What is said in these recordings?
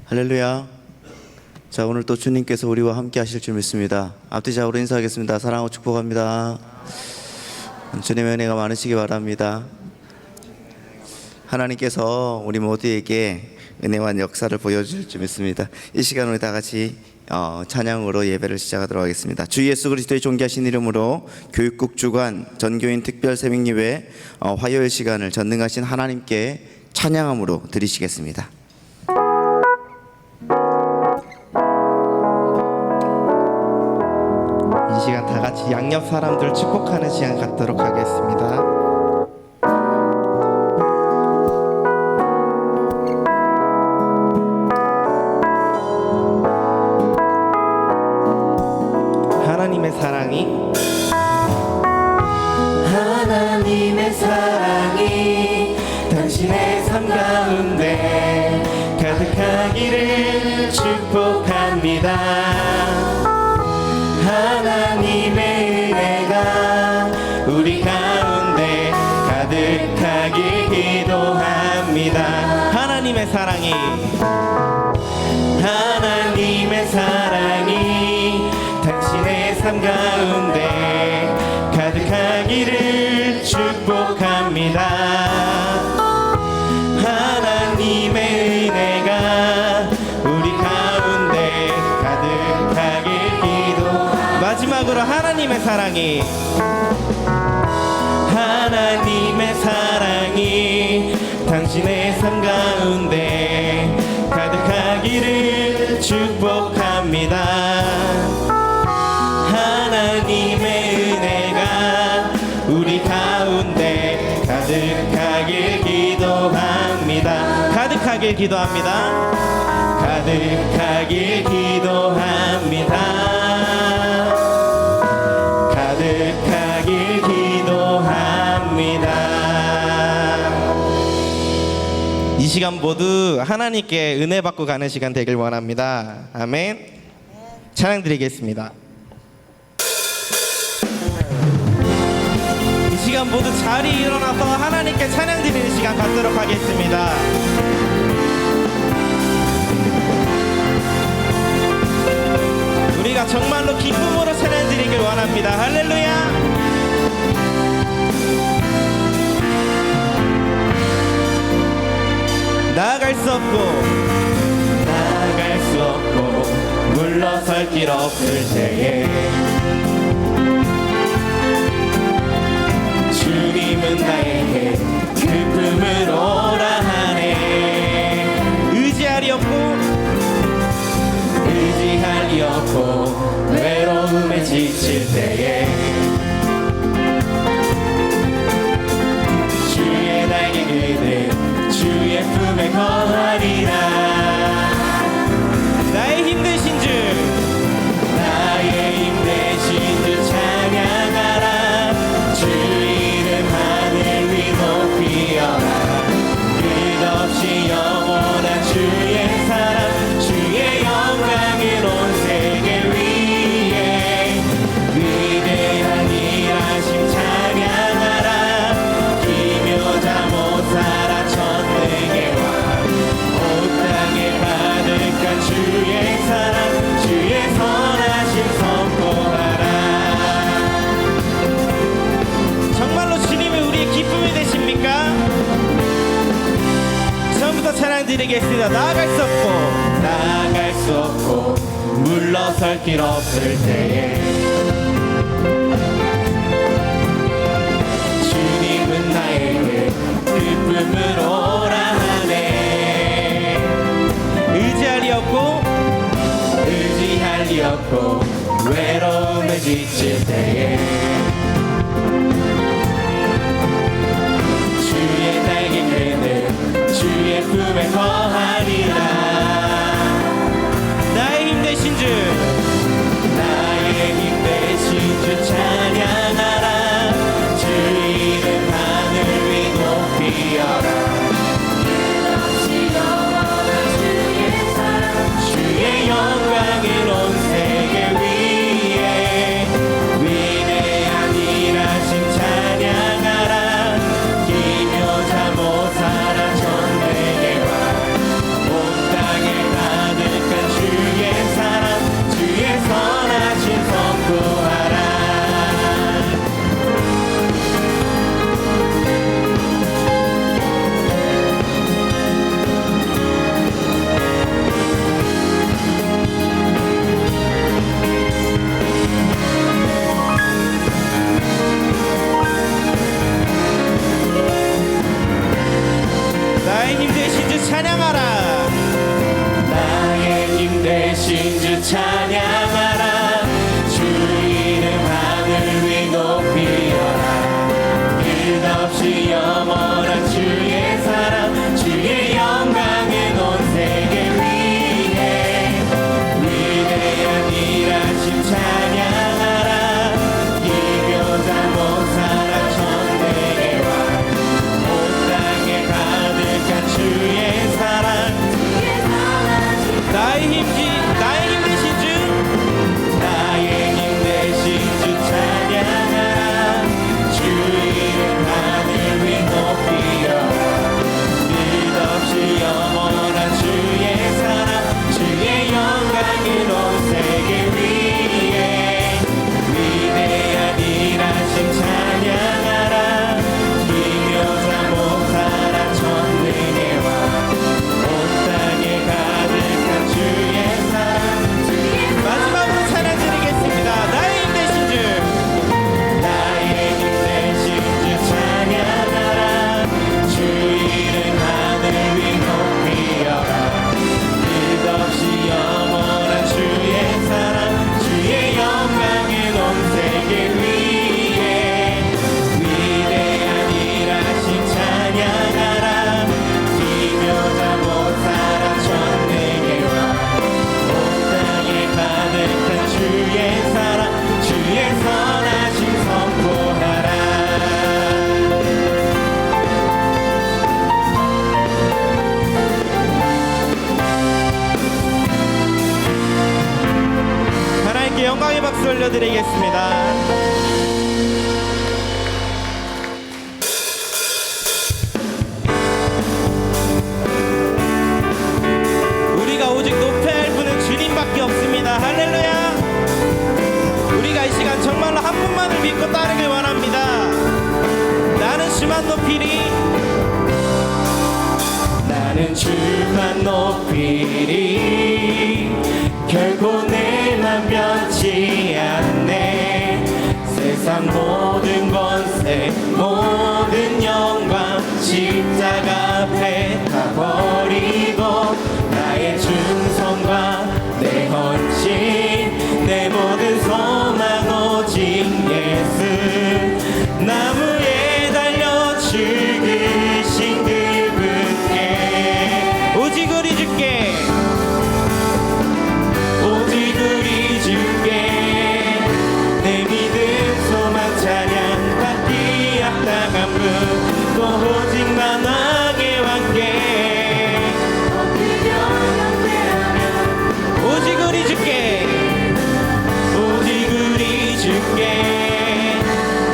할렐루야. 자, 오늘 또 주님께서 우리와 함께 하실 줄 믿습니다. 앞뒤좌우로 인사하겠습니다. 사랑하고 축복합니다. 주님의 은혜가 많으시기 바랍니다. 하나님께서 우리 모두에게 은혜와 역사를 보여줄 줄 믿습니다. 이 시간 우리 다 같이 찬양으로 예배를 시작하도록 하겠습니다. 주 예수 그리스도의 존귀하신 이름으로 교육국 주관 전교인 특별 새벽예배 화요일 시간을 전능하신 하나님께 찬양함으로 드리시겠습니다. 이 시간 다 같이 양옆 사람들 축복하는 시간 갖도록 하겠습니다. 하나님의 사랑이 당신의 삶 가운데 가득하기를 축복합니다. 하나님의 은혜가 우리 가운데 가득하길 기도합니다. 하나님의 사랑이 당신의 삶 가운데 가득하기를 축복합니다. 하나님의 은혜가 우리 가운데 가득하길 기도. 마지막으로 하나님의 사랑이 당신의 삶 가운데 가득하기를 축복합니다. 하나님의 은혜가 우리 가운데 가득하길 기도합니다. 가득하길 기도합니다. 가득하길 기도합니다. 가득하길 기도합니다. 이 시간 모두 하나님께 은혜 받고 가는 시간 되길 원합니다. 아멘. 찬양 드리겠습니다. 이 시간 모두 자리 일어나서 하나님께 찬양 드리는 시간 갖도록 하겠습니다. 우리가 정말로 기쁨으로 찬양 드리길 원합니다. 할렐루야. 나아갈 수 없고 물러설 길 없을 때에 주님은 나에게 그 품을 오라 하네. 의지할 리 없고 외로움에 지칠 때에 주의 날개 그는 주의 품에 거하리라. 나의 힘 대신 주 찬양하라. 주 이름 하늘 위 높이어라. 끝없이 영원한 주의 사랑 주의 영광을 온 세계 위에 위대한 일하심 찬양하라. 기묘자 못살아 천능의 왕 온 땅에 가득한 주의 사랑 주의 선하심 선포하라. 정말로 주님이 우리의 기쁨이 되십니까? 처음부터 찬양 드리겠습니다. 나아갈 수 없고 물러설 길 없을 때에 주님은 나에게 그 품을 오라 하네. 의지할 리 없고 외로움에 지칠 때에 주의 날개 그는 주의 품에 거하리라. 나의 힘 대신 주 찬양하라. 주 이름 하늘 위 높이어라. 끝없이 영원한 주의 사랑 주의 영광을 온 세계 위에 위대한 일하심 찬양하라. 기묘자 못살아 천대의 왕 온 되신 주 찬양하라. 주 이름 하늘 위 높이어라. 끝없이 영원한 주의 사랑, 주의 영광은 온 세계 위에. 위대한 일하심 찬양하라. 이교자 목사라 천대에 와. 온 땅에 가득한 주의 사랑, 나의 힘 되신 주, 나의 힘 되신 주 찬양하라. 주 이름 하늘 위 높이어라. 끝없이 영원한 주의 사랑, 주의 영광은 온 세계 위에. 위대한 일하심 찬양하라. 기묘자 목사라 천등에 와. 온 땅에 가득한 주의 사랑, 마지막으로 찬양 드리겠습니다. 나의 힘 되신 주, 나의 힘 되신 주 찬양하라. 주 이름 하늘 위 높이어라. 끝없이 영원한 주의 사랑, 주의 영광은 온 세계 위에. 위대한 일하심 찬양하라. 기묘자 목사라 천대에 와. 온 땅에 가득한 주의 사랑, 주의 선하심 선포하라. 하나님께 영광의 박수 올려드리겠습니다. 우리가 오직 높여야 할 분은 주님밖에 없습니다. 할렐루야. 우리가 이 시간 정말로 한 분만을 믿고 따르길 원합니다. 나는 주만 높이리, 나는 주만 높이리. 결코 내만 변치 않네. 세상 모든 권세 모든 영광 십자가 앞에 다 버리고 나의 충성과 내 헌신 내 모든 소망 오직 예수. 나무에 달려 죽으신 그분께 오직 우리 주께, 오직 우리 주께 내 믿음 소망 찬양 받기 합당한 분 또 오직 만왕의 왕께 오직 우리 주께, 오직 우리 주께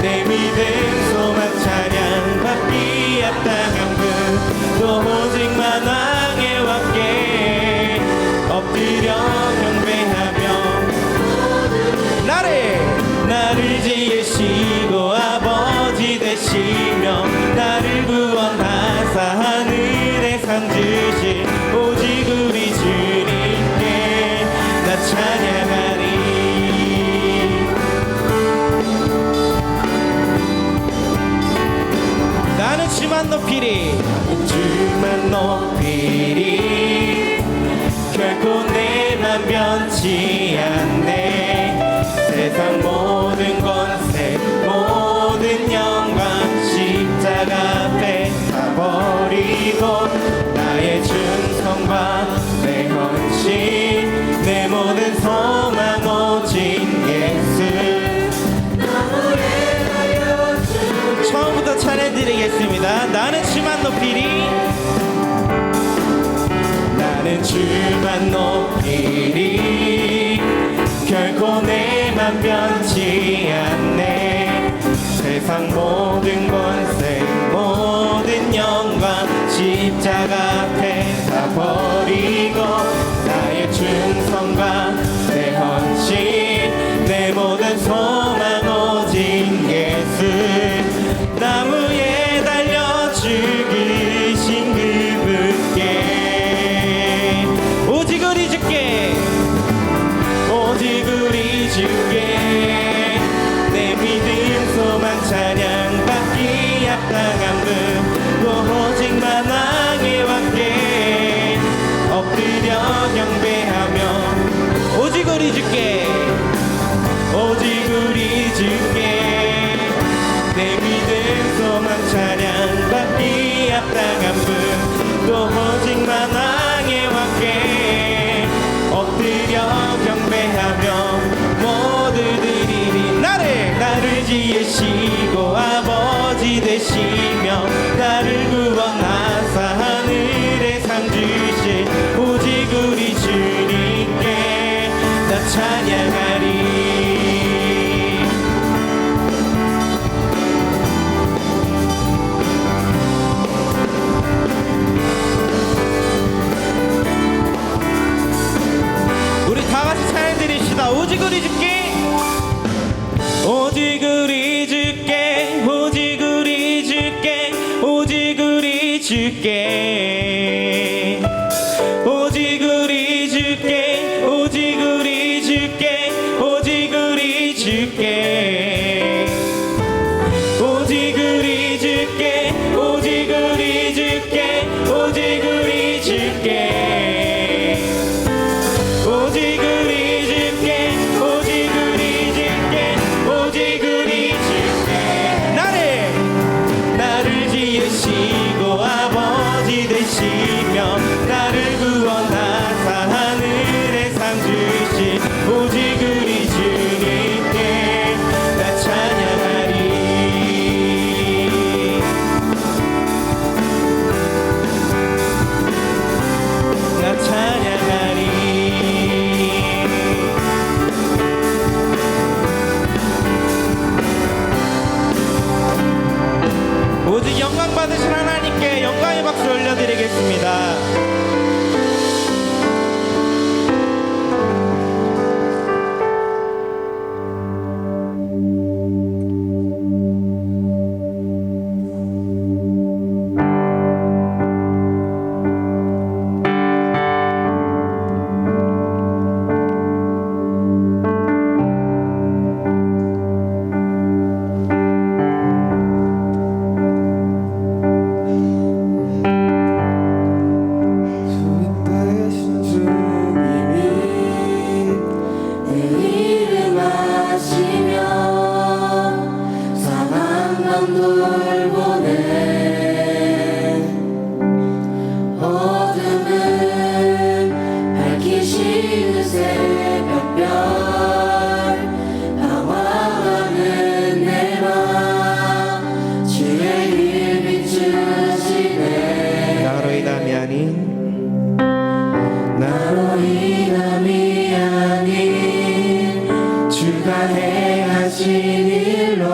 내 믿음 소망 찬양 받기 합당한 분 또 오직 만왕의 왕께 엎드려 경배하며 나를 지으시고 아버지 되시며 나를 구원하사 하늘에 상 주신 오직 우리 주님께 나 찬양하리. 나는 주만 높이리, 주만 높이리. 결코 내만 변치 않네. 세상 모든 권세 모든 영광 십자가 앞에 다 버리고 나의 충성과 내 헌신 내 모든 소망 오직 예수. 나무에 달려 죽으신 처음부터 찬양드리겠습니다. 나는 주만 높이리, 나는 주만 높이리. 결코 내만 변치 않네. 세상 모든 권세 모든 영광 십자가 앞에 다 버리고 나의 충성과 내 헌신 내 모든 소망 오직 예수. 나무에 달려 죽으신 그분께 오직 우리 주께, 오직 우리 주께 내 믿음 소망 찬양 받기 합당한 분 또 오직 만왕의 왕께 찬양받기 합당한 분또 오직 만왕의 왕께 엎드려 경배하며 모두 드리리. 나를 지으시고 아버지 되시며 나를 구원하사 하늘에 상 주신 오직 우리 주님께 나 찬양하리. 우리 다 같이 찬양 드립시다. 오직 우리 주께, 오직 우리 주께, 오직 우리 주께, 오직 우리 주께, 오직 우리 주께, 오직 우리 주께, 오직 우리 주께, 오직 우리 주께, 오직 우리 주께, 오직 우리 주께, 오직 우리 주께, 오직 우리 주께, 오직 우리 주께. 나를 지으시고 아버지 되시며 나를 구원하사 하늘에 상 주신 오직 우리 주님께 나 찬양하리. 나 찬양하리. 오직 영광 받으신 하나님께 영광의 박수 올려드리겠습니다. 나로 인함이 아닌 주가 행하신 일로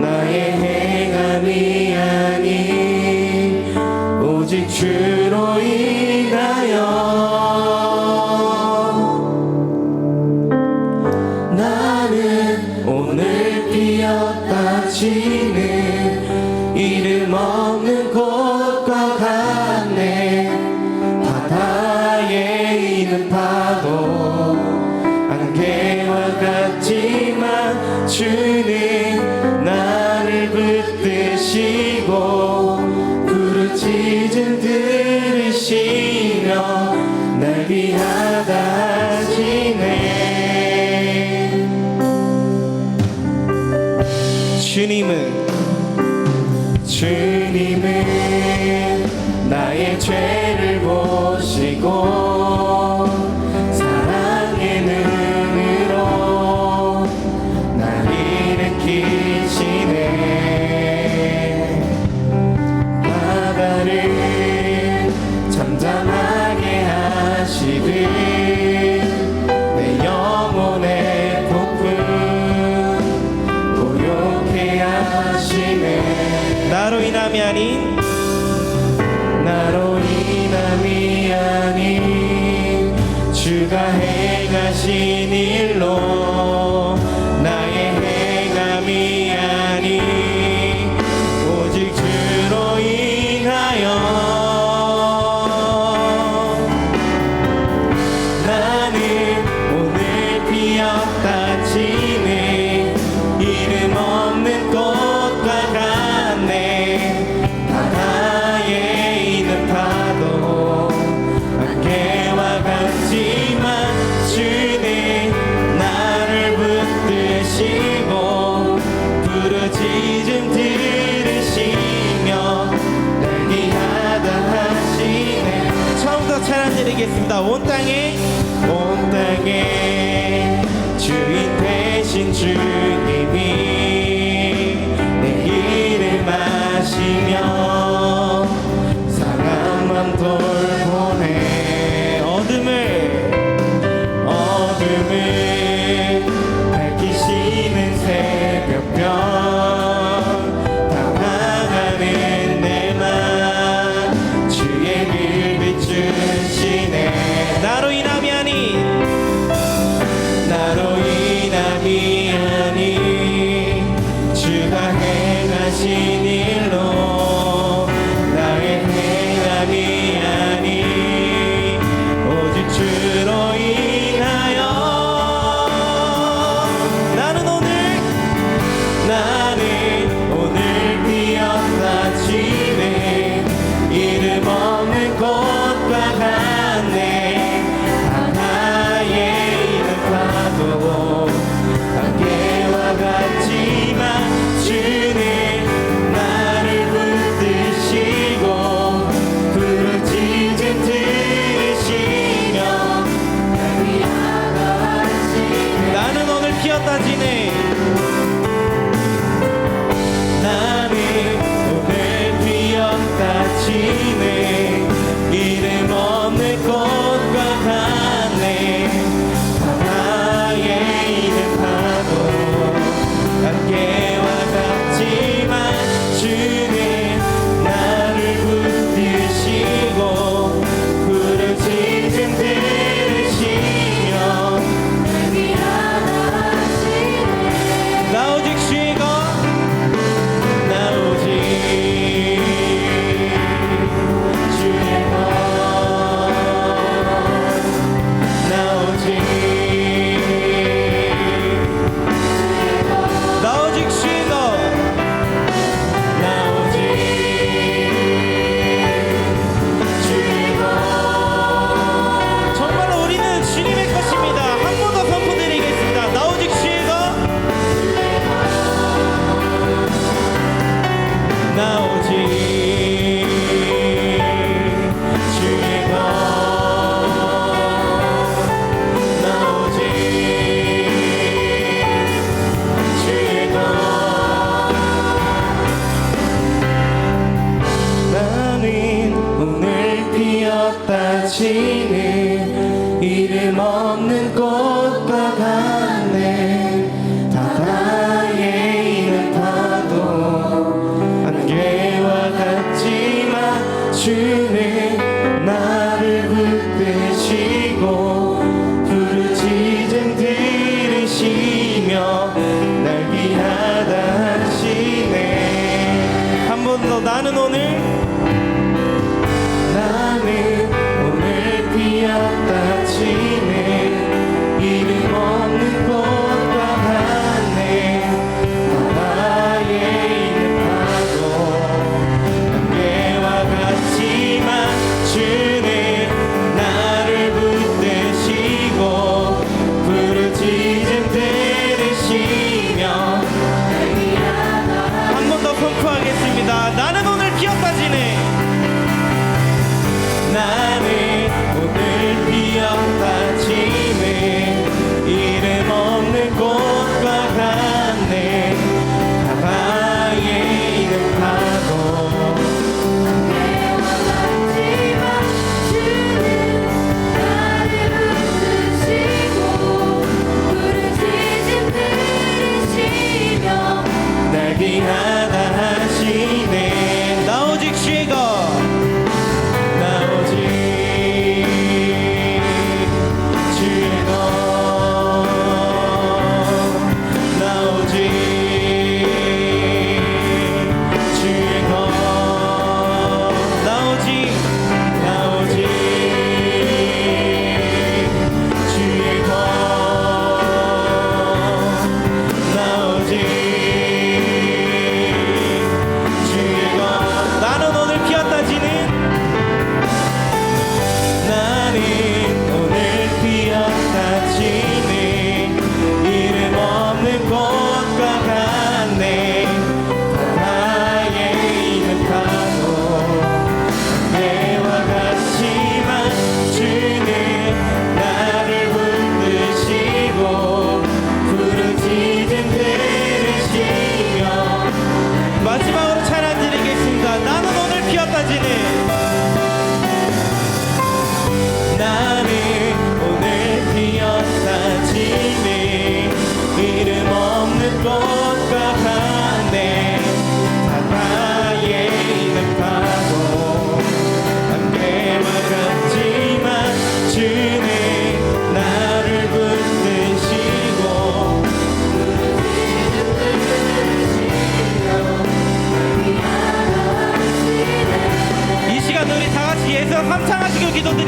나의 행함이 아닌 오직 주로 인하여 나는 오늘 피었다 지는 이름 없는 꽃과 같네. 바다에 있는 파도 안개와 같지만 주는 나를 붙드시고 부르짖음 들으시며 날 위하다 하시네. 주님은 나의 죄를 보시고 사랑의 눈으로 날 일으키시네. 바다를 잠잠하게 하시듯 내 영혼의 폭풍 고요케 하시네. 나로 인함이 아닌 주가 행하신 일로 나의 행함이 아닌 오직 주로 인하여 나는 오늘 피었다 지는 이름 없는 꽃과 같네. 바다에 있는 파도 안개와 같지만 주는 찬양 드리겠습니다. 온 땅에 주인 되신 주님이 내 길을 마시며 상한 맘 돌보네. 어둠을 밝히시는 새벽별 당황하는 내 맘 주의 길 비추시네. 나로 인함이 아닌 주가 행하신 일로 나의 행함이 아니 오직 주로 인하여 나는 오늘 피었다 지네 이름 없는 꽃과 같네. 바다에 있는 파도 안개와 같지만 주는 나를 붙드시고 부르짖음 들으시며 날 위하여 하시네. 나는 오늘 피었다 지네. 나는 오늘 피었다 지네 이름 없는 꽃과 같네. 바다에 있는 파도 안개와 같지만 주는 나를 붙드시고 부르짖음 들으시며 날 위하여 하시네. 나 오직 주의 것 나 오직 주의 것 나 오직 나 오직 주의 것 나 오직 주의 것 정말로 우리는 주님의 것입니다. 한 번 더 선포드리겠습니다. 나 오직 주의 것 나 오직 주의 것 나 오직 주의 것 나는 오늘 피었다 지는 이름 없는 꽃과 같네. 바다에 있는 파도 안개와 같지만 주는 나를 붙드시고 부르짖음 들으시며 날 위하다 하시네. 한 번 더 나는 오늘 피었다 지네 이름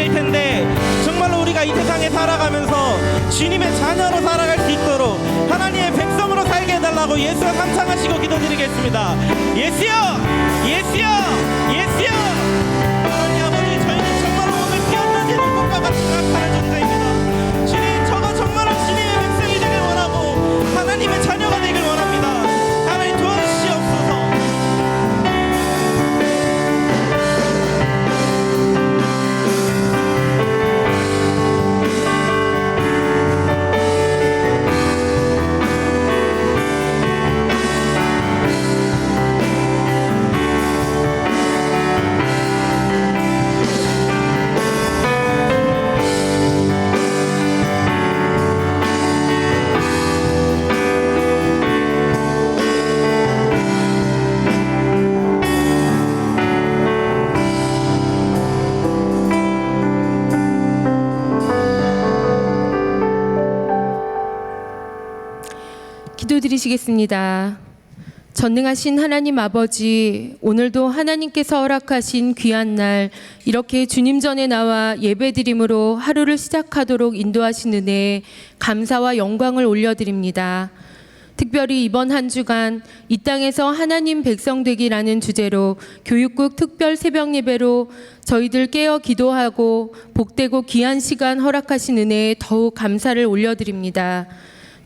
될 텐데 정말로 우리가 이 세상에 살아가면서 주님의 자녀로 살아갈 수 있도록 하나님의 백성으로 살게 해달라고 예수와 감상하시고 기도드리겠습니다. 예수여, 예수여, 예수여. 하나님 아버지, 저희는 정말로 오늘 뛰어나지는 것과 같이 생각하는 존재입니다. 주님, 저가 정말로 주님의 백성이 되길 원하고 하나님의 자녀가 되길 원합니다. 하나님 도와주시옵소서. 기도드리시겠습니다. 전능하신 하나님 아버지, 오늘도 하나님께서 허락하신 귀한 날 이렇게 주님 전에 나와 예배드림으로 하루를 시작하도록 인도하신 은혜에 감사와 영광을 올려드립니다. 특별히 이번 한 주간 이 땅에서 하나님 백성 되기라는 주제로 교육국 특별 새벽 예배로 저희들 깨어 기도하고 복되고 귀한 시간 허락하신 은혜에 더욱 감사를 올려드립니다.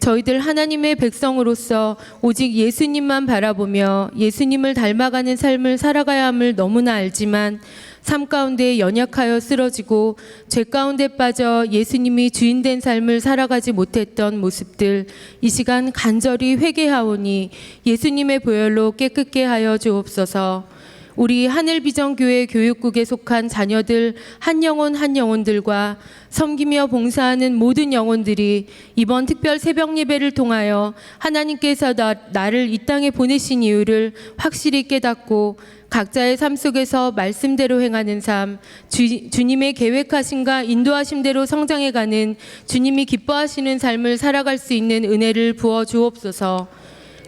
저희들 하나님의 백성으로서 오직 예수님만 바라보며 예수님을 닮아가는 삶을 살아가야 함을 너무나 알지만 삶 가운데 연약하여 쓰러지고 죄 가운데 빠져 예수님이 주인된 삶을 살아가지 못했던 모습들, 이 시간 간절히 회개하오니 예수님의 보혈로 깨끗게 하여 주옵소서. 우리 하늘비전교회 교육국에 속한 자녀들 한 영혼들과 섬기며 봉사하는 모든 영혼들이 이번 특별 새벽 예배를 통하여 하나님께서 나를 이 땅에 보내신 이유를 확실히 깨닫고 각자의 삶 속에서 말씀대로 행하는 삶, 주님의 계획하심과 인도하심대로 성장해가는 주님이 기뻐하시는 삶을 살아갈 수 있는 은혜를 부어 주옵소서.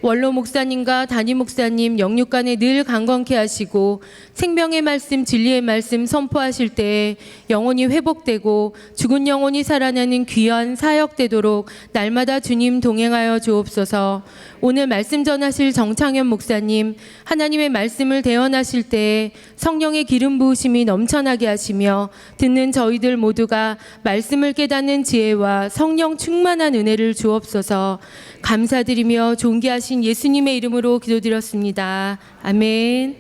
원로 목사님과 담임 목사님 영육간에 늘 강건케 하시고 생명의 말씀, 진리의 말씀 선포하실 때에 영혼이 회복되고 죽은 영혼이 살아나는 귀한 사역되도록 날마다 주님 동행하여 주옵소서. 오늘 말씀 전하실 정창현 목사님, 하나님의 말씀을 대언하실 때에 성령의 기름 부으심이 넘쳐나게 하시며 듣는 저희들 모두가 말씀을 깨닫는 지혜와 성령 충만한 은혜를 주옵소서. 감사드리며 존귀하신 예수님의 이름으로 기도드렸습니다. 아멘.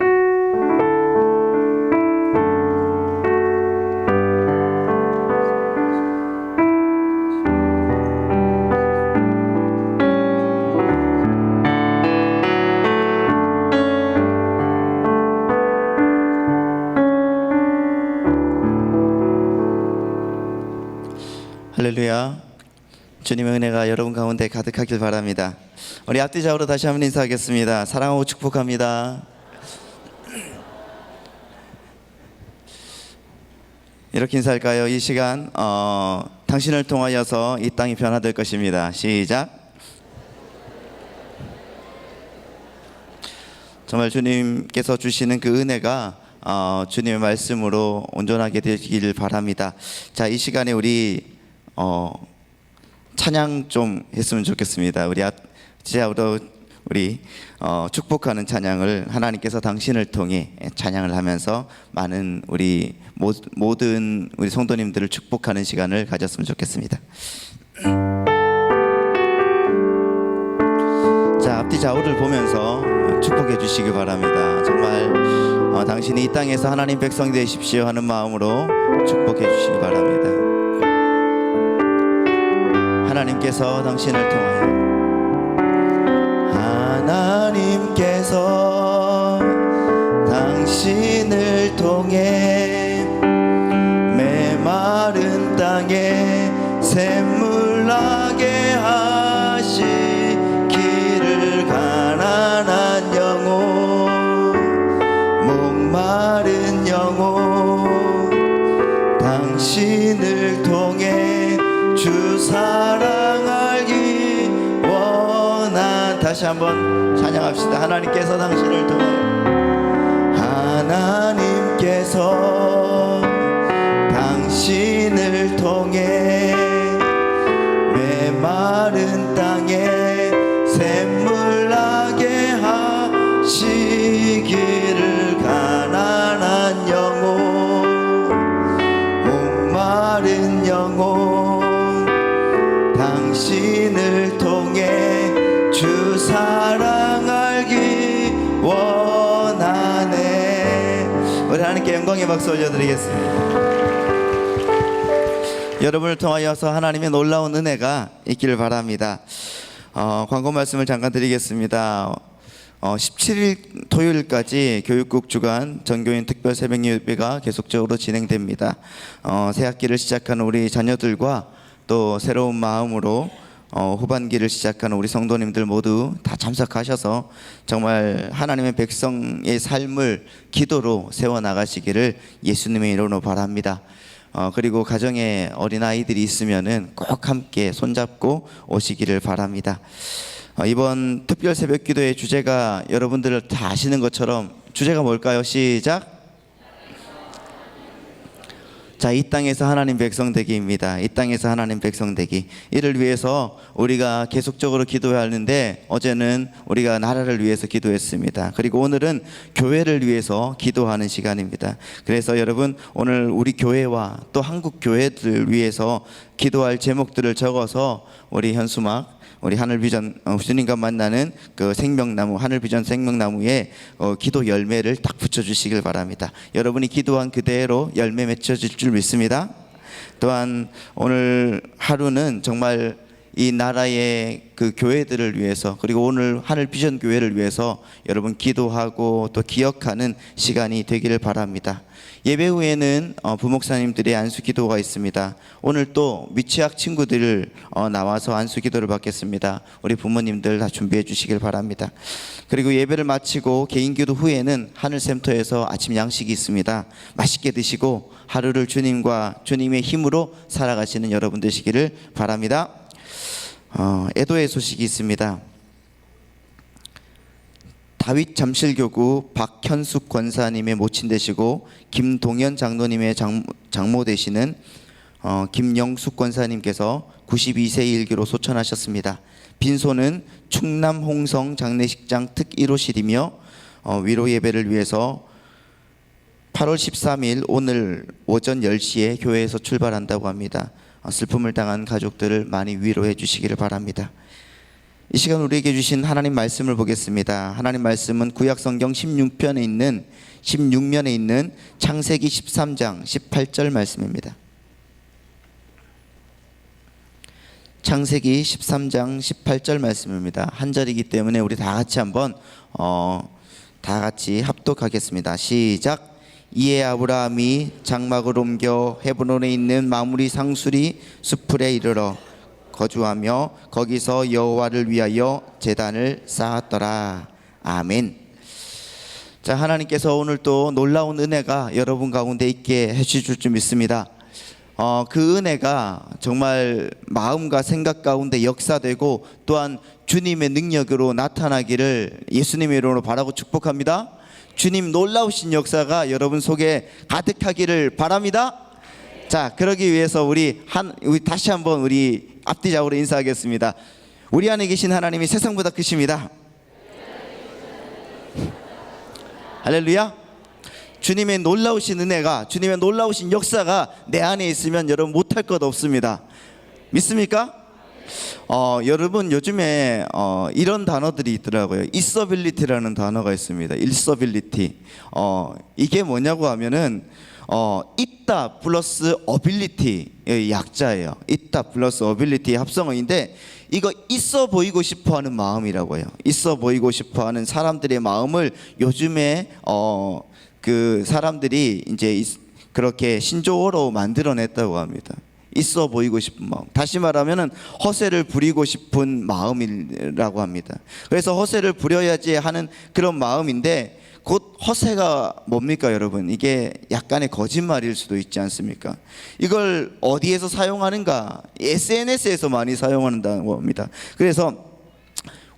할렐루야. 주님의 은혜가 여러분 가운데 가득하길 바랍니다. 우리 앞뒤 좌우로 다시 한번 인사하겠습니다. 사랑하고 축복합니다. 이렇게 인사할까요? 이 시간 당신을 통하여서 이 땅이 변화될 것입니다. 시작. 정말 주님께서 주시는 그 은혜가 주님의 말씀으로 온전하게 되기를 바랍니다. 자, 이 시간에 우리 찬양 좀 했으면 좋겠습니다. 우리 앞뒤로 우리 축복하는 찬양을 하나님께서 당신을 통해 찬양을 하면서 많은 우리 모든 우리 성도님들을 축복하는 시간을 가졌으면 좋겠습니다. 자, 앞뒤 좌우를 보면서 축복해 주시기 바랍니다. 정말 당신이 이 땅에서 하나님 백성이 되십시오 하는 마음으로 축복해 주시기 바랍니다. 하나님께서 당신을 통하여 하나님께서 당신을 통해 메마른 땅에 샘물 나게 하시기를 가난한 영혼 목마른 영혼 당신을 통해 주 사랑 알기 원한 다시 한번 찬양합시다. 하나님께서 당신을 통해 하나님께서 당신 통해 메마른 땅에 샘물 나게 하시기를 가난한 영혼 목마른 영혼 당신을 통해 주 사랑 알기 원하네. 우리 하나님께 영광의 박수 올려드리겠습니다. 여러분을 통하여서 하나님의 놀라운 은혜가 있기를 바랍니다. 광고 말씀을 잠깐 드리겠습니다. 17일 토요일까지 교육국 주간 전교인 특별 새벽 예배가 계속적으로 진행됩니다. 새 학기를 시작하는 우리 자녀들과 또 새로운 마음으로 후반기를 시작하는 우리 성도님들 모두 다 참석하셔서 정말 하나님의 백성의 삶을 기도로 세워나가시기를 예수님의 이름으로 바랍니다. 그리고 가정에 어린아이들이 있으면은 꼭 함께 손잡고 오시기를 바랍니다. 이번 특별 새벽 기도의 주제가 여러분들 다 아시는 것처럼 주제가 뭘까요? 시작. 자, 이 땅에서 하나님 백성 되기입니다. 이 땅에서 하나님 백성 되기. 이를 위해서 우리가 계속적으로 기도해야 하는데 어제는 우리가 나라를 위해서 기도했습니다. 그리고 오늘은 교회를 위해서 기도하는 시간입니다. 그래서 여러분 오늘 우리 교회와 또 한국 교회들 위해서 기도할 제목들을 적어서 우리 현수막 우리 하늘비전 주님과 만나는 그 생명나무 하늘비전 생명나무에 기도 열매를 딱 붙여주시길 바랍니다. 여러분이 기도한 그대로 열매 맺혀질 줄 믿습니다. 또한 오늘 하루는 정말 이 나라의 그 교회들을 위해서 그리고 오늘 하늘비전 교회를 위해서 여러분 기도하고 또 기억하는 시간이 되기를 바랍니다. 예배 후에는 부목사님들의 안수기도가 있습니다. 오늘 또 미취학 친구들 나와서 안수기도를 받겠습니다. 우리 부모님들 다 준비해 주시길 바랍니다. 그리고 예배를 마치고 개인기도 후에는 하늘센터에서 아침 양식이 있습니다. 맛있게 드시고 하루를 주님과 주님의 힘으로 살아가시는 여러분 되시기를 바랍니다. 애도의 소식이 있습니다. 다윗 잠실교구 박현숙 권사님의 모친 되시고 김동현 장로님의 장모 되시는 김영숙 권사님께서 92세 일기로 소천하셨습니다. 빈소는 충남 홍성 장례식장 특 1호실이며 위로 예배를 위해서 8월 13일 오늘 오전 10시에 교회에서 출발한다고 합니다. 슬픔을 당한 가족들을 많이 위로해 주시기를 바랍니다. 이 시간 우리에게 주신 하나님 말씀을 보겠습니다. 하나님 말씀은 구약성경 16면에 있는 창세기 13장 18절 말씀입니다. 창세기 13장 18절 말씀입니다. 한 절이기 때문에 우리 다 같이 한번 다 같이 합독하겠습니다. 시작. 이에 아브라함이 장막을 옮겨 헤브론에 있는 마므리 상수리 수풀에 이르러 거주하며 거기서 여호와를 위하여 제단을 쌓았더라. 아멘. 자, 하나님께서 오늘 또 놀라운 은혜가 여러분 가운데 있게 해주실 줄 믿습니다. 그 은혜가 정말 마음과 생각 가운데 역사되고 또한 주님의 능력으로 나타나기를 예수님의 이름으로 바라고 축복합니다. 주님 놀라우신 역사가 여러분 속에 가득하기를 바랍니다. 자, 그러기 위해서 우리 다시 한번 우리 앞뒤적으로 인사하겠습니다. 우리 안에 계신 하나님이 세상보다 크십니다. 할렐루야. 주님의 놀라우신 은혜가 주님의 놀라우신 역사가 내 안에 있으면 여러분 못할 것 없습니다. 믿습니까? 여러분 요즘에 이런 단어들이 있더라고요. 있어빌리티라는 단어가 있습니다. 있어빌리티. 이게 뭐냐고 하면은 있다 플러스 어빌리티의 약자예요. 있다 플러스 어빌리티의 합성어인데 이거 있어 보이고 싶어하는 마음이라고 해요. 있어 보이고 싶어하는 사람들의 마음을 요즘에 그 사람들이 이제 그렇게 신조어로 만들어냈다고 합니다. 있어 보이고 싶은 마음. 다시 말하면은 허세를 부리고 싶은 마음이라고 합니다. 그래서 허세를 부려야지 하는 그런 마음인데 곧 허세가 뭡니까 여러분? 이게 약간의 거짓말일 수도 있지 않습니까? 이걸 어디에서 사용하는가? SNS에서 많이 사용한다고 합니다. 그래서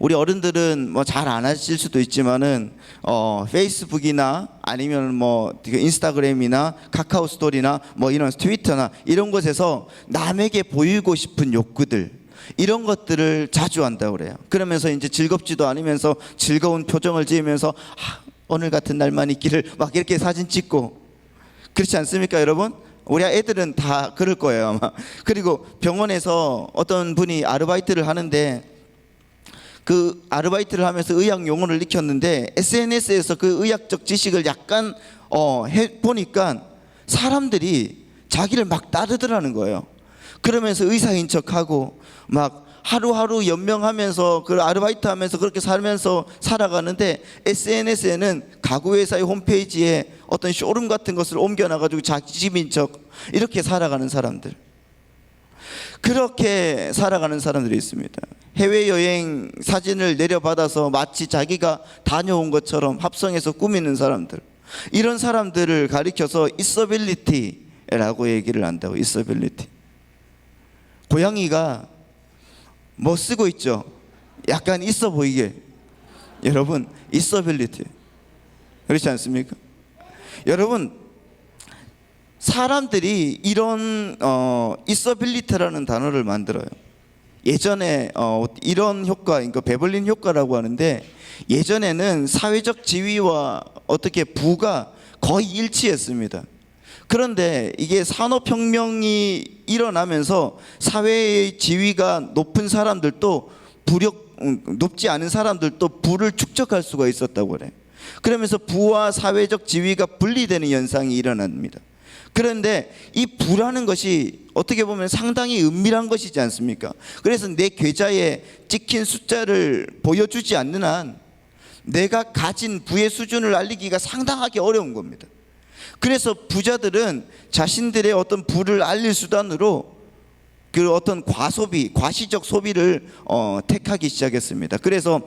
우리 어른들은 뭐 잘 안 하실 수도 있지만은 페이스북이나 아니면 뭐 인스타그램이나 카카오 스토리나 뭐 이런 트위터나 이런 곳에서 남에게 보이고 싶은 욕구들, 이런 것들을 자주 한다고 그래요. 그러면서 이제 즐겁지도 않으면서 즐거운 표정을 지으면서 오늘 같은 날만 있기를 막 이렇게 사진 찍고, 그렇지 않습니까 여러분? 우리 애들은 다 그럴 거예요 아마. 그리고 병원에서 어떤 분이 아르바이트를 하는데 그 아르바이트를 하면서 의학 용어를 익혔는데 SNS에서 그 의학적 지식을 약간 보니까 사람들이 자기를 막 따르더라는 거예요. 그러면서 의사인 척하고 막 하루하루 연명하면서 그 아르바이트 하면서 그렇게 살면서 살아가는데 SNS에는 가구회사의 홈페이지에 어떤 쇼룸 같은 것을 옮겨놔가지고 자기 집인 척 이렇게 살아가는 사람들, 그렇게 살아가는 사람들이 있습니다. 해외여행 사진을 내려받아서 마치 자기가 다녀온 것처럼 합성해서 꾸미는 사람들, 이런 사람들을 가리켜서 있어빌리티라고 얘기를 한다고. 있어빌리티. 고양이가 뭐 쓰고 있죠? 약간 있어 보이게. 여러분, 있어빌리티. 그렇지 않습니까? 여러분, 사람들이 이런 있어빌리티라는 단어를 만들어요. 예전에 이런 효과, 그러니까 베벌린 효과라고 하는데, 예전에는 사회적 지위와 어떻게 부가 거의 일치했습니다. 그런데 이게 산업혁명이 일어나면서 사회의 지위가 높은 사람들도 높지 않은 사람들도 부를 축적할 수가 있었다고 그래요. 그러면서 부와 사회적 지위가 분리되는 현상이 일어납니다. 그런데 이 부라는 것이 어떻게 보면 상당히 은밀한 것이지 않습니까? 그래서 내 계좌에 찍힌 숫자를 보여주지 않는 한 내가 가진 부의 수준을 알리기가 상당하게 어려운 겁니다. 그래서 부자들은 자신들의 어떤 부를 알릴 수단으로 그 어떤 과소비, 과시적 소비를 택하기 시작했습니다. 그래서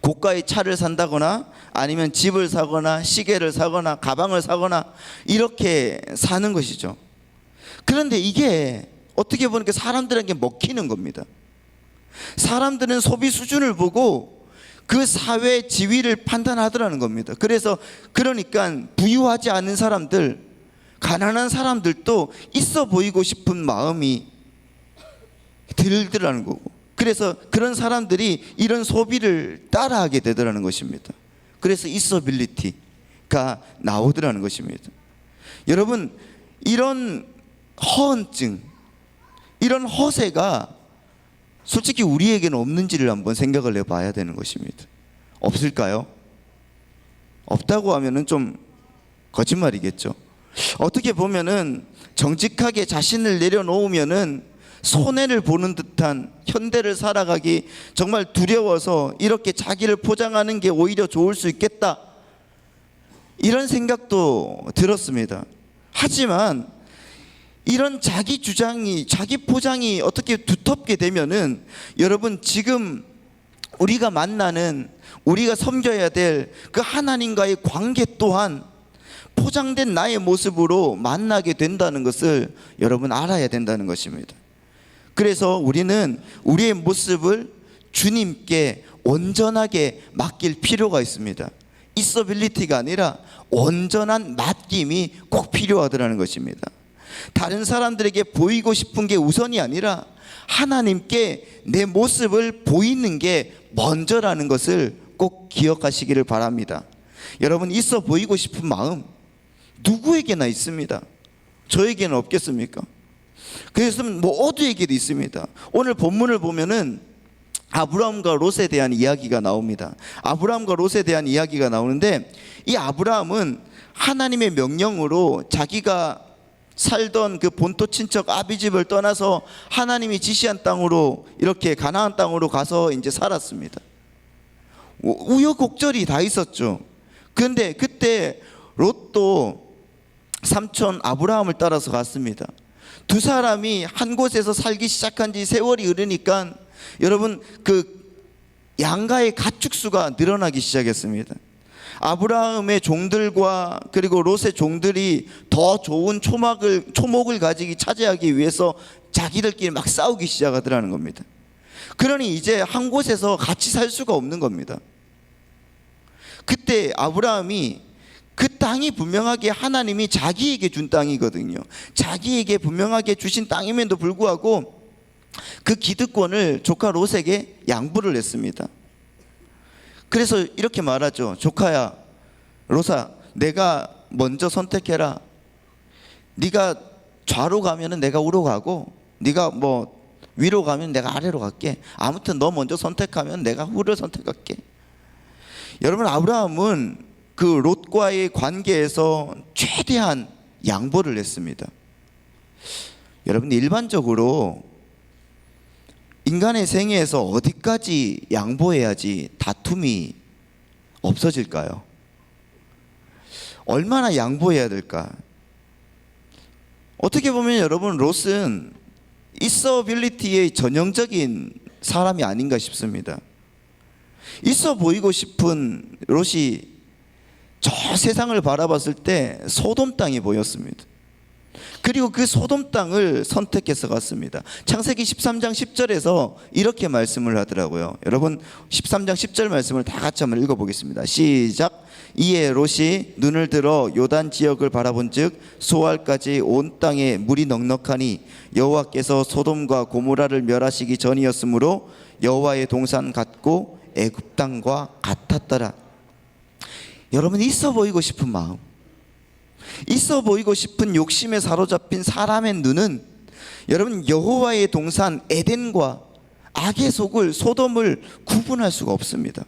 고가의 차를 산다거나 아니면 집을 사거나 시계를 사거나 가방을 사거나 이렇게 사는 것이죠. 그런데 이게 어떻게 보니까 사람들에게 먹히는 겁니다. 사람들은 소비 수준을 보고 그 사회 지위를 판단하더라는 겁니다. 그러니까 부유하지 않은 사람들, 가난한 사람들도 있어 보이고 싶은 마음이 들더라는 거고, 그래서 그런 사람들이 이런 소비를 따라하게 되더라는 것입니다. 그래서 있어빌리티가 나오더라는 것입니다. 여러분, 이런 허언증, 이런 허세가 솔직히 우리에게는 없는지를 한번 생각을 해봐야 되는 것입니다. 없을까요? 없다고 하면은 좀 거짓말이겠죠. 어떻게 보면은 정직하게 자신을 내려놓으면은 손해를 보는 듯한 현대를 살아가기 정말 두려워서 이렇게 자기를 포장하는 게 오히려 좋을 수 있겠다, 이런 생각도 들었습니다. 하지만 이런 자기 주장이, 자기 포장이 어떻게 두텁게 되면은 여러분, 지금 우리가 만나는, 우리가 섬겨야 될 그 하나님과의 관계 또한 포장된 나의 모습으로 만나게 된다는 것을 여러분 알아야 된다는 것입니다. 그래서 우리는 우리의 모습을 주님께 온전하게 맡길 필요가 있습니다. 있어빌리티가 아니라 온전한 맡김이 꼭 필요하더라는 것입니다. 다른 사람들에게 보이고 싶은 게 우선이 아니라 하나님께 내 모습을 보이는 게 먼저라는 것을 꼭 기억하시기를 바랍니다. 여러분, 있어 보이고 싶은 마음 누구에게나 있습니다. 저에게는 없겠습니까? 그래서 모두에게도 있습니다. 오늘 본문을 보면은 아브라함과 롯에 대한 이야기가 나옵니다. 아브라함과 롯에 대한 이야기가 나오는데, 이 아브라함은 하나님의 명령으로 자기가 살던 그 본토 친척 아비집을 떠나서 하나님이 지시한 땅으로, 이렇게 가나안 땅으로 가서 이제 살았습니다. 우여곡절이 다 있었죠. 그런데 그때 롯도 삼촌 아브라함을 따라서 갔습니다. 두 사람이 한 곳에서 살기 시작한 지 세월이 흐르니까 여러분, 그 양가의 가축수가 늘어나기 시작했습니다. 아브라함의 종들과 그리고 롯의 종들이 더 좋은 초목을 차지하기 위해서 자기들끼리 막 싸우기 시작하더라는 겁니다. 그러니 이제 한 곳에서 같이 살 수가 없는 겁니다. 그때 아브라함이 그 땅이 분명하게 하나님이 자기에게 준 땅이거든요. 자기에게 분명하게 주신 땅임에도 불구하고 그 기득권을 조카 롯에게 양보를 했습니다. 그래서 이렇게 말하죠. 조카야, 롯아, 내가 먼저 선택해라. 네가 좌로 가면은 내가 우로 가고, 네가 뭐 위로 가면 내가 아래로 갈게. 아무튼 너 먼저 선택하면 내가 후를 선택할게. 여러분, 아브라함은 그 롯과의 관계에서 최대한 양보를 했습니다. 여러분, 일반적으로 인간의 생애에서 어디까지 양보해야지 다툼이 없어질까요? 얼마나 양보해야 될까? 어떻게 보면 여러분, 롯은 있어빌리티의 전형적인 사람이 아닌가 싶습니다. 있어 보이고 싶은 롯이 저 세상을 바라봤을 때 소돔 땅이 보였습니다. 그리고 그 소돔 땅을 선택해서 갔습니다. 창세기 13장 10절에서 이렇게 말씀을 하더라고요. 여러분, 13장 10절 말씀을 다 같이 한번 읽어보겠습니다. 시작. 이에 롯이 눈을 들어 요단 지역을 바라본즉 소알까지 온 땅에 물이 넉넉하니 여호와께서 소돔과 고모라를 멸하시기 전이었으므로 여호와의 동산 같고 애굽 땅과 같았더라. 여러분, 있어 보이고 싶은 마음, 있어 보이고 싶은 욕심에 사로잡힌 사람의 눈은 여러분, 여호와의 동산 에덴과 악의 속을 소돔을 구분할 수가 없습니다.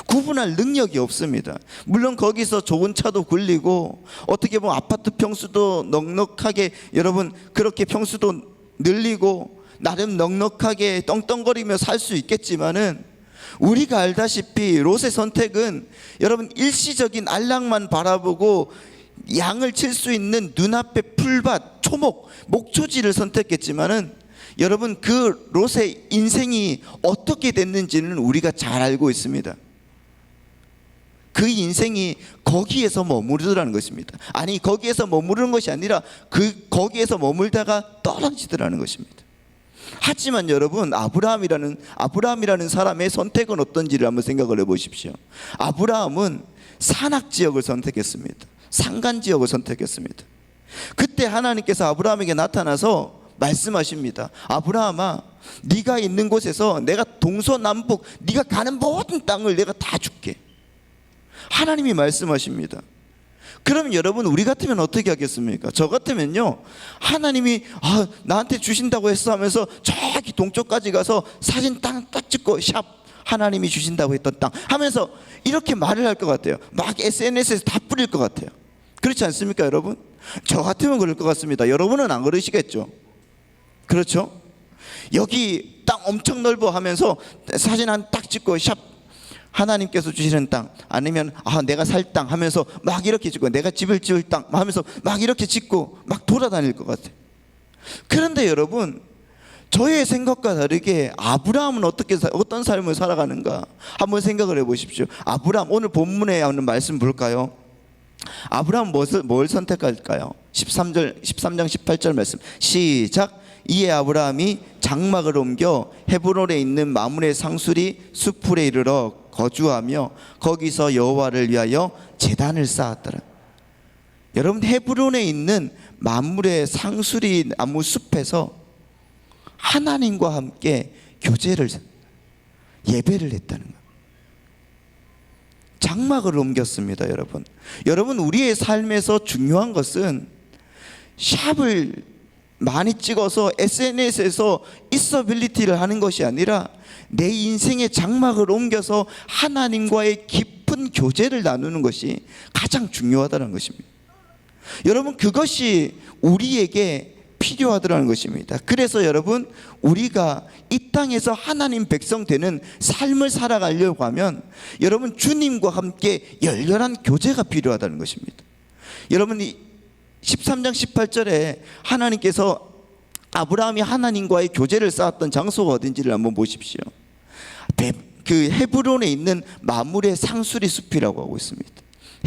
구분할 능력이 없습니다. 물론 거기서 좋은 차도 굴리고 어떻게 보면 아파트 평수도 넉넉하게, 여러분 그렇게 평수도 늘리고 나름 넉넉하게 떵떵거리며 살 수 있겠지만은, 우리가 알다시피 롯의 선택은 여러분 일시적인 안락만 바라보고 양을 칠 수 있는 눈앞의 풀밭, 초목, 목초지를 선택했지만은, 여러분 그 롯의 인생이 어떻게 됐는지는 우리가 잘 알고 있습니다. 그 인생이 거기에서 머무르더라는 것입니다. 아니, 거기에서 머무르는 것이 아니라 거기에서 머물다가 떨어지더라는 것입니다. 하지만 여러분, 아브라함이라는 사람의 선택은 어떤지를 한번 생각을 해보십시오. 아브라함은 산악지역을 선택했습니다. 산간지역을 선택했습니다. 그때 하나님께서 아브라함에게 나타나서 말씀하십니다. 아브라함아, 네가 있는 곳에서 내가 동서남북 네가 가는 모든 땅을 내가 다 줄게. 하나님이 말씀하십니다. 그럼 여러분, 우리 같으면 어떻게 하겠습니까? 저 같으면요, 하나님이 나한테 주신다고 했어 하면서 저기 동쪽까지 가서 사진 딱 찍고 샵, 하나님이 주신다고 했던 땅 하면서 이렇게 말을 할 것 같아요. 막 SNS에서 다 뿌릴 것 같아요. 그렇지 않습니까 여러분? 저 같으면 그럴 것 같습니다. 여러분은 안 그러시겠죠? 그렇죠? 여기 땅 엄청 넓어 하면서 사진 한 딱 찍고 샵, 하나님께서 주시는 땅, 아니면 내가 살 땅 하면서 막 이렇게 찍고, 내가 집을 지을 땅 하면서 막 이렇게 찍고 막 돌아다닐 것 같아요. 그런데 여러분, 저의 생각과 다르게 아브라함은 어떤 삶을 살아가는가 한번 생각을 해보십시오. 아브라함, 오늘 본문에 하는 말씀 볼까요? 아브라함 뭘 선택할까요? 13장 18절 말씀 시작. 이에 아브라함이 장막을 옮겨 헤브론에 있는 마므레 상수리 수풀에 이르러 거주하며 거기서 여호와를 위하여 제단을 쌓았더라. 여러분, 헤브론에 있는 마므레 상수리 나무 숲에서 하나님과 함께 예배를 했다는 거예요. 장막을 옮겼습니다. 여러분, 우리의 삶에서 중요한 것은 샵을 많이 찍어서 SNS에서 있어빌리티를 하는 것이 아니라 내 인생의 장막을 옮겨서 하나님과의 깊은 교제를 나누는 것이 가장 중요하다는 것입니다. 여러분, 그것이 우리에게 필요하더라는 것입니다. 그래서 여러분, 우리가 이 땅에서 하나님 백성 되는 삶을 살아가려고 하면 여러분, 주님과 함께 열렬한 교제가 필요하다는 것입니다. 여러분이 13장 18절에 하나님께서 아브라함이 하나님과의 교제를 쌓았던 장소가 어딘지를 한번 보십시오. 그 헤브론에 있는 마므레 상수리 숲이라고 하고 있습니다.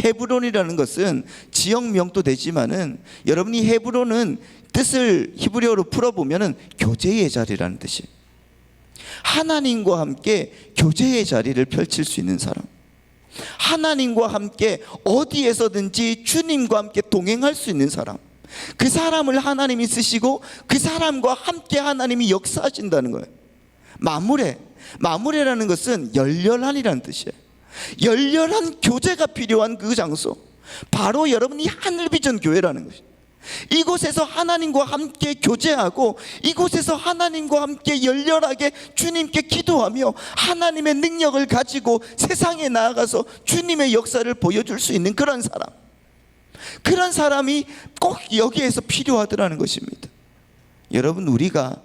헤브론이라는 것은 지역명도 되지만은, 여러분이 헤브론은 뜻을 히브리어로 풀어보면은 교제의 자리라는 뜻이에요. 하나님과 함께 교제의 자리를 펼칠 수 있는 사람, 하나님과 함께 어디에서든지 주님과 함께 동행할 수 있는 사람, 그 사람을 하나님이 쓰시고 그 사람과 함께 하나님이 역사하신다는 거예요. 마무레라는 것은 열렬한이라는 뜻이에요. 열렬한 교제가 필요한 그 장소, 바로 여러분이 하늘비전 교회라는 것이에요. 이곳에서 하나님과 함께 교제하고 이곳에서 하나님과 함께 열렬하게 주님께 기도하며 하나님의 능력을 가지고 세상에 나아가서 주님의 역사를 보여줄 수 있는 그런 사람이 꼭 여기에서 필요하더라는 것입니다. 여러분, 우리가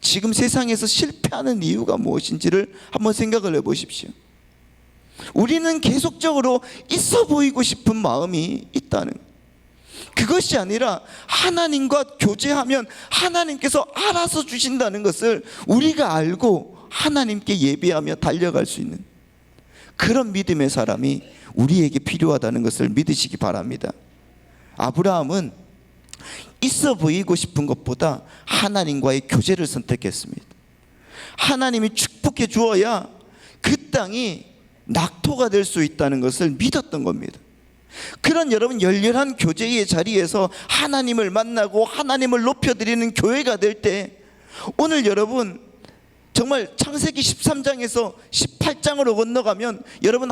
지금 세상에서 실패하는 이유가 무엇인지를 한번 생각을 해보십시오. 우리는 계속적으로 있어 보이고 싶은 마음이 있다는 거예요. 그것이 아니라 하나님과 교제하면 하나님께서 알아서 주신다는 것을 우리가 알고 하나님께 예배하며 달려갈 수 있는 그런 믿음의 사람이 우리에게 필요하다는 것을 믿으시기 바랍니다. 아브라함은 있어 보이고 싶은 것보다 하나님과의 교제를 선택했습니다. 하나님이 축복해 주어야 그 땅이 낙토가 될 수 있다는 것을 믿었던 겁니다. 그런 여러분 열렬한 교제의 자리에서 하나님을 만나고 하나님을 높여드리는 교회가 될 때, 오늘 여러분 정말 창세기 13장에서 18장으로 건너가면 여러분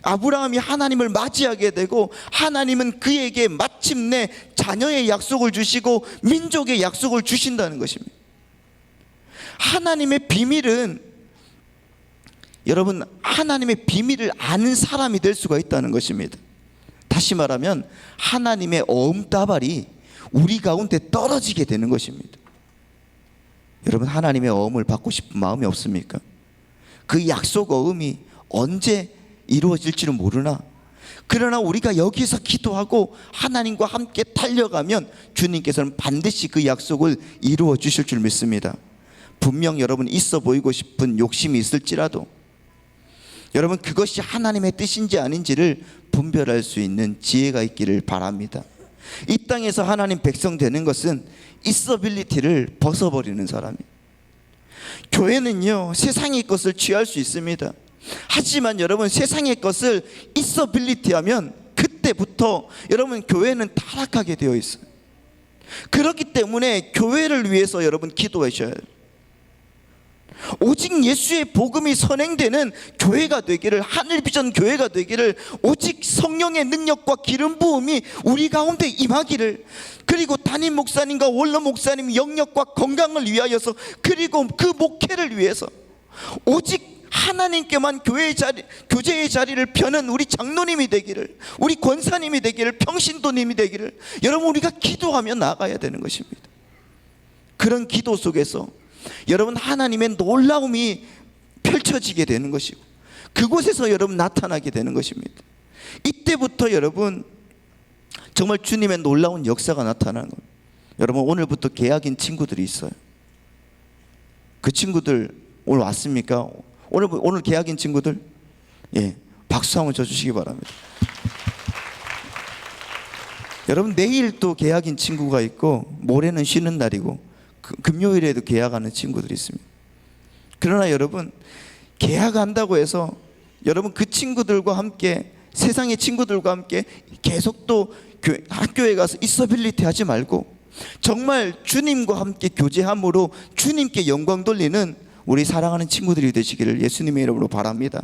아브라함이 하나님을 맞이하게 되고 하나님은 그에게 마침내 자녀의 약속을 주시고 민족의 약속을 주신다는 것입니다. 하나님의 비밀은 여러분 하나님의 비밀을 아는 사람이 될 수가 있다는 것입니다. 다시 말하면 하나님의 어음따발이 우리 가운데 떨어지게 되는 것입니다. 여러분, 하나님의 어음을 받고 싶은 마음이 없습니까? 그 약속 어음이 언제 이루어질지는 모르나, 그러나 우리가 여기서 기도하고 하나님과 함께 달려가면 주님께서는 반드시 그 약속을 이루어 주실 줄 믿습니다. 분명 여러분 있어 보이고 싶은 욕심이 있을지라도 여러분 그것이 하나님의 뜻인지 아닌지를 분별할 수 있는 지혜가 있기를 바랍니다. 이 땅에서 하나님 백성 되는 것은 있어빌리티를 벗어버리는 사람이에요. 교회는요 세상의 것을 취할 수 있습니다. 하지만 여러분 세상의 것을 있어빌리티하면 그때부터 여러분 교회는 타락하게 되어 있어요. 그렇기 때문에 교회를 위해서 여러분 기도하셔야 해요. 오직 예수의 복음이 선행되는 교회가 되기를, 하늘비전 교회가 되기를, 오직 성령의 능력과 기름 부음이 우리 가운데 임하기를, 그리고 담임 목사님과 원로 목사님 영역과 건강을 위하여서, 그리고 그 목회를 위해서 오직 하나님께만 교제의 자리를 펴는 우리 장로님이 되기를, 우리 권사님이 되기를, 평신도님이 되기를 여러분 우리가 기도하며 나아가야 되는 것입니다. 그런 기도 속에서 여러분 하나님의 놀라움이 펼쳐지게 되는 것이고 그곳에서 여러분 나타나게 되는 것입니다. 이때부터 여러분 정말 주님의 놀라운 역사가 나타나는 겁니다. 여러분 오늘부터 계약인 친구들이 있어요. 그 친구들 오늘 왔습니까? 오늘 계약인 친구들, 예, 박수 한번 쳐주시기 바랍니다. 여러분 내일 또 계약인 친구가 있고 모레는 쉬는 날이고 금요일에도 계약하는 친구들이 있습니다. 그러나 여러분 계약한다고 해서 여러분 그 친구들과 함께, 세상의 친구들과 함께 계속 또 학교에 가서 있어빌리티 하지 말고 정말 주님과 함께 교제함으로 주님께 영광 돌리는 우리 사랑하는 친구들이 되시기를 예수님의 이름으로 바랍니다.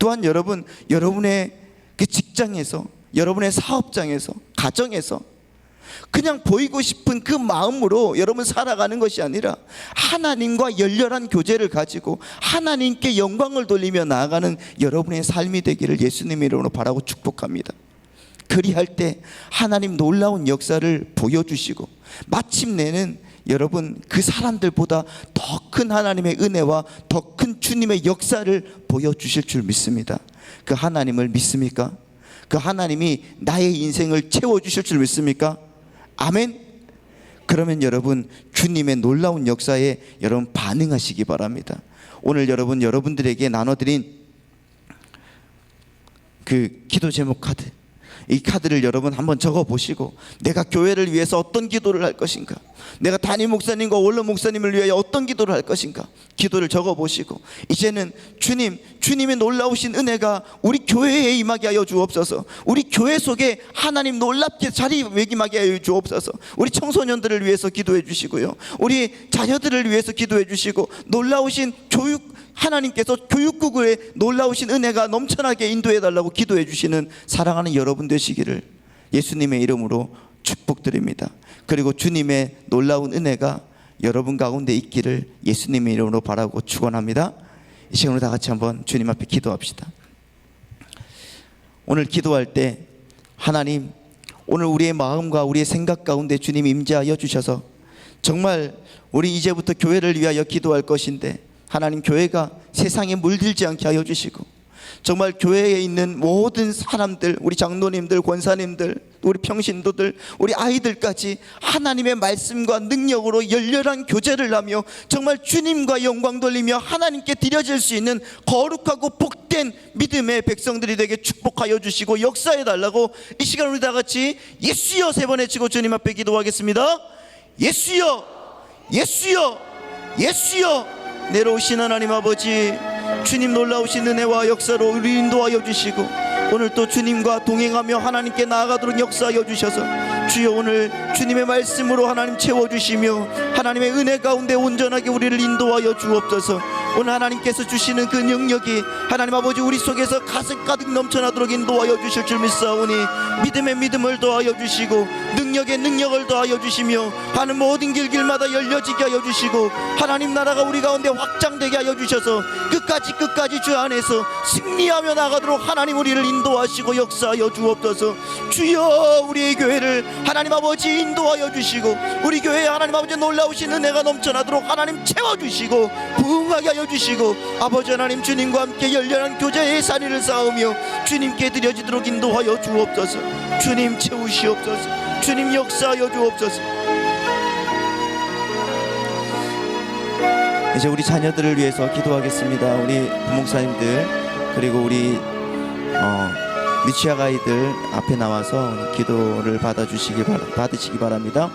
또한 여러분, 여러분의 그 직장에서, 여러분의 사업장에서, 가정에서 그냥 보이고 싶은 그 마음으로 여러분 살아가는 것이 아니라 하나님과 열렬한 교제를 가지고 하나님께 영광을 돌리며 나아가는 여러분의 삶이 되기를 예수님의 이름으로 바라고 축복합니다. 그리할 때 하나님 놀라운 역사를 보여주시고 마침내는 여러분 그 사람들보다 더 큰 하나님의 은혜와 더 큰 주님의 역사를 보여주실 줄 믿습니다. 그 하나님을 믿습니까? 그 하나님이 나의 인생을 채워주실 줄 믿습니까? 아멘. 그러면 여러분 주님의 놀라운 역사에 여러분 반응하시기 바랍니다. 오늘 여러분들에게 나눠드린 그 기도 제목 카드, 이 카드를 여러분 한번 적어 보시고 내가 교회를 위해서 어떤 기도를 할 것인가, 내가 담임 목사님과 원로 목사님을 위하여 어떤 기도를 할 것인가, 기도를 적어 보시고 이제는 주님의 놀라우신 은혜가 우리 교회에 임하게 하여 주옵소서. 우리 교회 속에 하나님 놀랍게 자리매김하게 하여 주옵소서. 우리 청소년들을 위해서 기도해 주시고요, 우리 자녀들을 위해서 기도해 주시고, 놀라우신 하나님께서 교육국에 놀라우신 은혜가 넘쳐나게 인도해 달라고 기도해 주시는 사랑하는 여러분 되시기를 예수님의 이름으로 축복드립니다. 그리고 주님의 놀라운 은혜가 여러분 가운데 있기를 예수님의 이름으로 바라고 축원합니다. 이 시간으로 다 같이 한번 주님 앞에 기도합시다. 오늘 기도할 때 하나님, 오늘 우리의 마음과 우리의 생각 가운데 주님 임재하여 주셔서 정말 우리 이제부터 교회를 위하여 기도할 것인데 하나님, 교회가 세상에 물들지 않게 하여 주시고 정말 교회에 있는 모든 사람들, 우리 장로님들, 권사님들, 우리 평신도들, 우리 아이들까지 하나님의 말씀과 능력으로 열렬한 교제를 하며 정말 주님과 영광 돌리며 하나님께 드려질 수 있는 거룩하고 복된 믿음의 백성들이 되게 축복하여 주시고 역사해 달라고 이 시간 우리 다 같이 예수여 3번 외치고 주님 앞에 기도하겠습니다. 예수여, 예수여, 예수여. 내려오신 하나님 아버지, 주님 놀라우신 은혜와 역사로 우리 인도하여 주시고 오늘 또 주님과 동행하며 하나님께 나아가도록 역사하여 주셔서 주여 오늘 주님의 말씀으로 하나님 채워주시며 하나님의 은혜 가운데 온전하게 우리를 인도하여 주옵소서. 오늘 하나님께서 주시는 그 능력이 하나님 아버지 우리 속에서 가득 넘쳐나도록 인도하여 주실 줄 믿사오니 믿음의 믿음을 더하여 주시고 능력의 능력을 더하여 주시며 가는 모든 길마다 열려지게 하여 주시고 하나님 나라가 우리 가운데 확장되게 하여 주셔서 끝까지 주 안에서 승리하며 나가도록 하나님 우리를 인도하시고 역사하여 주옵소서. 주여 우리의 교회를 하나님 아버지 인도하여 주시고 우리 교회에 하나님 아버지 놀라우신 은혜가 넘쳐나도록 하나님 채워주시고 부흥하게 하여 주시고 아버지 하나님 주님과 함께 열렬한 교제의 산위를 쌓으며 주님께 드려지도록 인도하여 주옵소서. 주님 채우시옵소서. 주님 역사하여 주옵소서. 이제 우리 자녀들을 위해서 기도하겠습니다. 우리 부목사님들 그리고 우리 미취학 아이들 앞에 나와서 기도를 받으시기 바랍니다.